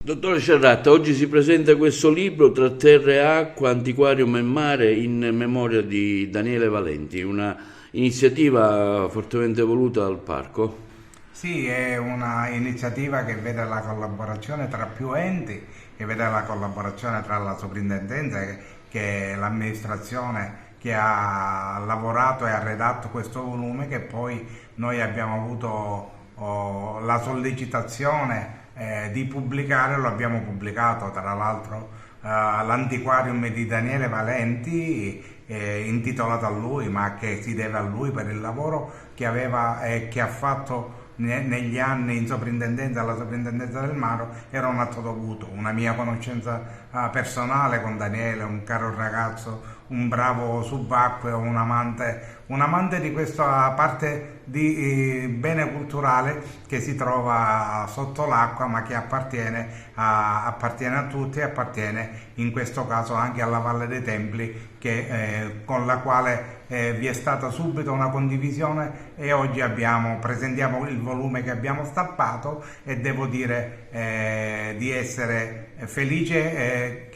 Dottore Cerratta, oggi si presenta questo libro Tra terra e acqua, antiquarium e mare in memoria di Daniele Valenti, una iniziativa fortemente voluta dal parco. Sì, è una iniziativa che vede la collaborazione tra più enti, che vede la collaborazione tra la soprintendenza, che è l'amministrazione che ha lavorato e ha redatto questo volume, che poi noi abbiamo avuto la sollecitazione di pubblicare, lo abbiamo pubblicato tra l'altro l'antiquarium di Daniele Valenti, intitolato a lui, ma che si deve a lui per il lavoro che aveva e che ha fatto negli anni in soprintendenza alla soprintendenza del mare. Era un atto dovuto, una mia conoscenza personale con Daniele, un caro ragazzo, un bravo subacqueo, un amante di questa parte di bene culturale che si trova sotto l'acqua, ma che appartiene a tutti, e appartiene in questo caso anche alla Valle dei Templi, con la quale vi è stata subito una condivisione, e oggi presentiamo il volume che abbiamo stampato, e devo dire di essere felice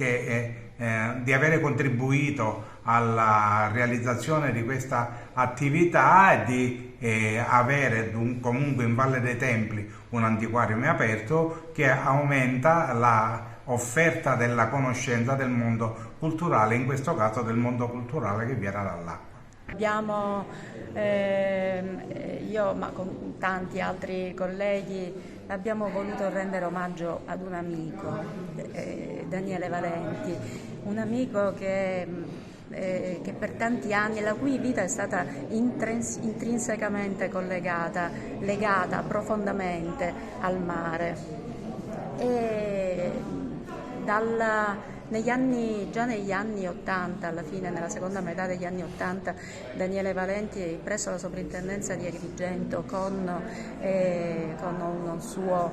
di avere contribuito alla realizzazione di questa attività e di avere comunque in Valle dei Templi un antiquarium aperto che aumenta la offerta della conoscenza del mondo culturale, in questo caso del mondo culturale che viene dall'acqua. Abbiamo, io ma con tanti altri colleghi, abbiamo voluto rendere omaggio ad un amico, Daniele Valenti, un amico che per tanti anni, la cui vita è stata intrinsecamente legata profondamente al mare. E già negli anni 80, alla fine, nella seconda metà degli anni 80, Daniele Valenti, presso la soprintendenza di Agrigento, con un suo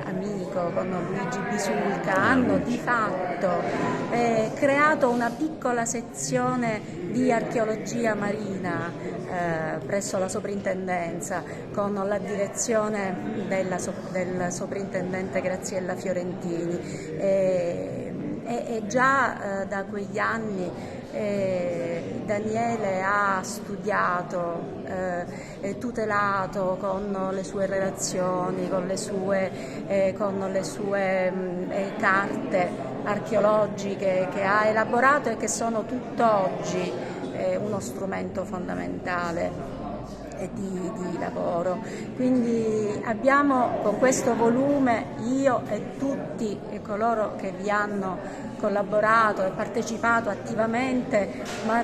amico, con Luigi Bisulca, hanno di fatto creato una piccola sezione di archeologia marina presso la soprintendenza, con la direzione del soprintendente Graziella Fiorentini. E già da quegli anni Daniele ha studiato e tutelato con le sue relazioni, con le sue carte archeologiche che ha elaborato e che sono tutt'oggi uno strumento fondamentale di lavoro. Quindi abbiamo con questo volume, io e tutti coloro che vi hanno collaborato e partecipato attivamente ma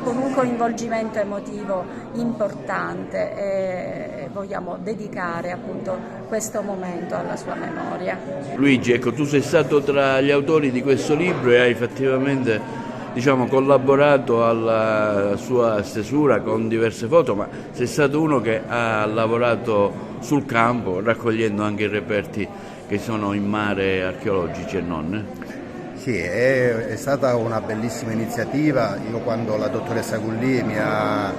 con un coinvolgimento emotivo importante, e vogliamo dedicare appunto questo momento alla sua memoria. Luigi, ecco, tu sei stato tra gli autori di questo libro e hai effettivamente collaborato alla sua stesura con diverse foto, ma sei stato uno che ha lavorato sul campo raccogliendo anche i reperti che sono in mare, archeologici e non. Sì, è stata una bellissima iniziativa. Io, quando la dottoressa Gulli mi ha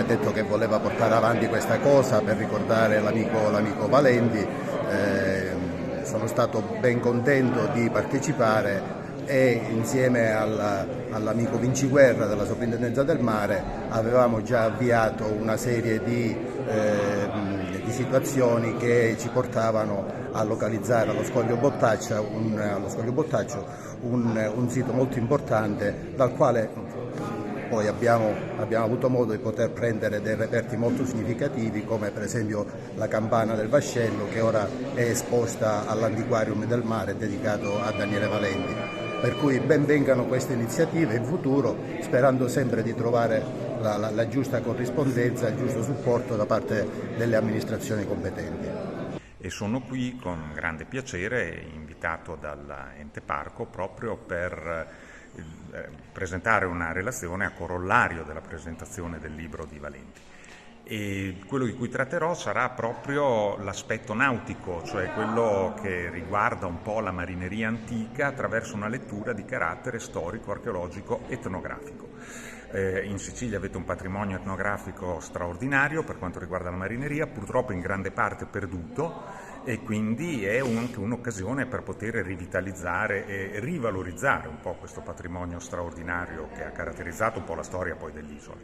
detto che voleva portare avanti questa cosa per ricordare l'amico Valenti, sono stato ben contento di partecipare, e insieme all'amico Vinciguerra della Soprintendenza del Mare avevamo già avviato una serie di situazioni che ci portavano a localizzare allo Scoglio Bottaccio un sito molto importante, dal quale poi abbiamo avuto modo di poter prendere dei reperti molto significativi, come per esempio la campana del Vascello, che ora è esposta all'Antiquarium del Mare dedicato a Daniele Valenti. Per cui ben vengano queste iniziative in futuro, sperando sempre di trovare la giusta corrispondenza, il giusto supporto da parte delle amministrazioni competenti. E sono qui con grande piacere, invitato dall'Ente Parco, proprio per presentare una relazione a corollario della presentazione del libro di Valenti. E quello di cui tratterò sarà proprio l'aspetto nautico, cioè quello che riguarda un po' la marineria antica attraverso una lettura di carattere storico, archeologico, etnografico. In Sicilia avete un patrimonio etnografico straordinario per quanto riguarda la marineria, purtroppo in grande parte perduto, e quindi è anche un'occasione per poter rivitalizzare e rivalorizzare un po' questo patrimonio straordinario che ha caratterizzato un po' la storia poi dell'isola.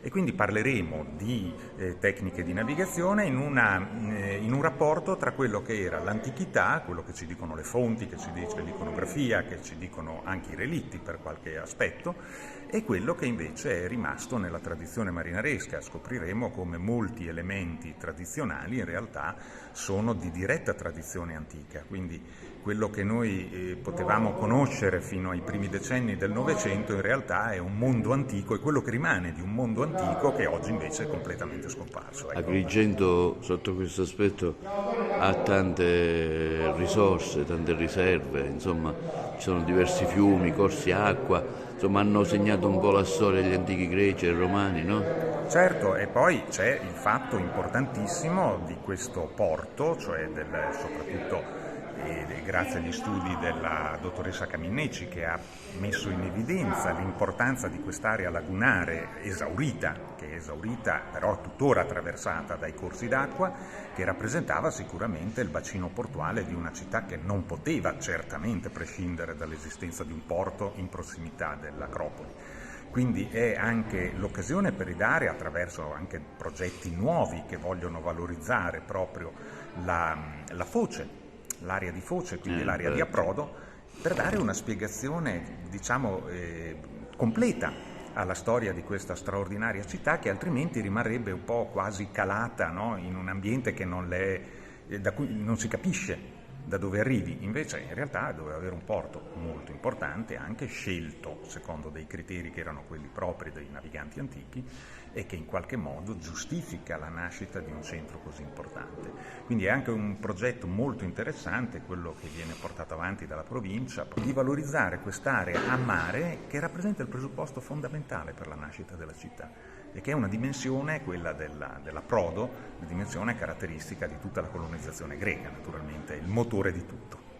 E quindi parleremo di tecniche di navigazione in un rapporto tra quello che era l'antichità, quello che ci dicono le fonti, che ci dice l'iconografia, che ci dicono anche i relitti per qualche aspetto, e quello che invece è rimasto nella tradizione marinaresca. Scopriremo come molti elementi tradizionali in realtà sono di diretta tradizione antica, quindi quello che noi potevamo conoscere fino ai primi decenni del Novecento in realtà è un mondo antico, è quello che rimane di un mondo antico che oggi invece è completamente scomparso. Ecco. Agrigento sotto questo aspetto ha tante risorse, tante riserve, insomma ci sono diversi fiumi, corsi acqua, insomma hanno segnato un po' la storia degli antichi greci e romani, no? Certo, e poi c'è il fatto importantissimo di questo porto, cioè soprattutto grazie agli studi della dottoressa Caminneci, che ha messo in evidenza l'importanza di quest'area lagunare esaurita, che è esaurita però tuttora attraversata dai corsi d'acqua, che rappresentava sicuramente il bacino portuale di una città che non poteva certamente prescindere dall'esistenza di un porto in prossimità dell'Acropoli. Quindi è anche l'occasione per ridare, attraverso anche progetti nuovi che vogliono valorizzare proprio la foce, l'area di foce, quindi l'area di approdo, per dare una spiegazione, diciamo, completa alla storia di questa straordinaria città, che altrimenti rimarrebbe un po' quasi calata, no? In un ambiente che da cui non si capisce da dove arrivi. Invece in realtà doveva avere un porto molto importante, anche scelto secondo dei criteri che erano quelli propri dei naviganti antichi, e che in qualche modo giustifica la nascita di un centro così importante. Quindi è anche un progetto molto interessante quello che viene portato avanti dalla provincia, di valorizzare quest'area a mare che rappresenta il presupposto fondamentale per la nascita della città, e che è una dimensione, quella dell'approdo, una dimensione caratteristica di tutta la colonizzazione greca, naturalmente, il motore di tutto.